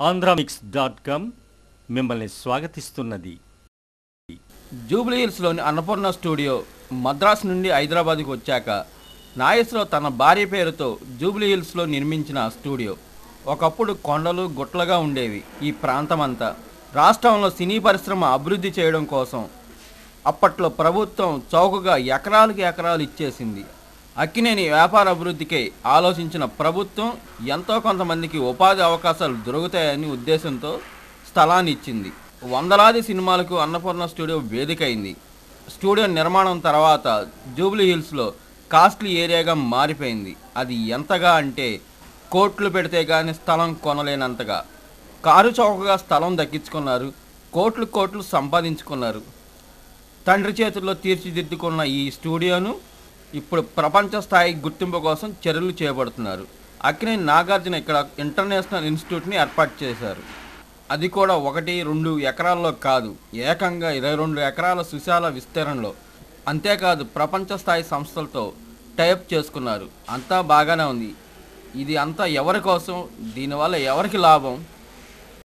ఆంధ్రామిక్స్.com మిమ్మల్ని స్వాగతిస్తున్నది. జూబ్లీహిల్స్లోని అన్నపూర్ణ స్టూడియో మద్రాసు నుండి హైదరాబాద్కు వచ్చాక నాగేశ్వరరావు తన భార్య పేరుతో జూబ్లీహిల్స్లో నిర్మించిన స్టూడియో. ఒకప్పుడు కొండలు గుట్టలుగా ఉండేవి ఈ ప్రాంతమంతా. రాష్ట్రంలో సినీ పరిశ్రమ అభివృద్ధి చేయడం కోసం అప్పట్లో ప్రభుత్వం చౌకగా ఎకరాలకు ఎకరాలు ఇచ్చేసింది. అక్కినేని వ్యాపార అభివృద్ధికై ఆలోచించిన ప్రభుత్వం ఎంతో కొంతమందికి ఉపాధి అవకాశాలు దొరుకుతాయని ఉద్దేశంతో స్థలాన్ని ఇచ్చింది. వందలాది సినిమాలకు అన్నపూర్ణ స్టూడియో వేదికైంది. స్టూడియో నిర్మాణం తర్వాత జూబ్లీహిల్స్లో కాస్ట్లీ ఏరియాగా మారిపోయింది. అది ఎంతగా అంటే కోట్లు పెడితే కానీ స్థలం కొనలేనంతగా. కారు చౌకగా స్థలం దక్కించుకున్నారు, కోట్లు సంపాదించుకున్నారు. తండ్రి చేతుల్లో తీర్చిదిద్దుకున్న ఈ స్టూడియోను ఇప్పుడు ప్రపంచ స్థాయి గుర్తింపు కోసం చర్యలు చేపడుతున్నారు. అక్కినేని నాగార్జున ఇక్కడ ఇంటర్నేషనల్ ఇన్స్టిట్యూట్ని ఏర్పాటు చేశారు. అది కూడా 1-2 ఎకరాల్లో కాదు, ఏకంగా 22 ఎకరాల సుశాల విస్తీర్ణంలో. అంతేకాదు ప్రపంచ స్థాయి సంస్థలతో టైప్ చేసుకున్నారు. అంతా బాగానే ఉంది. ఇది అంతా ఎవరి కోసం, దీనివల్ల ఎవరికి లాభం?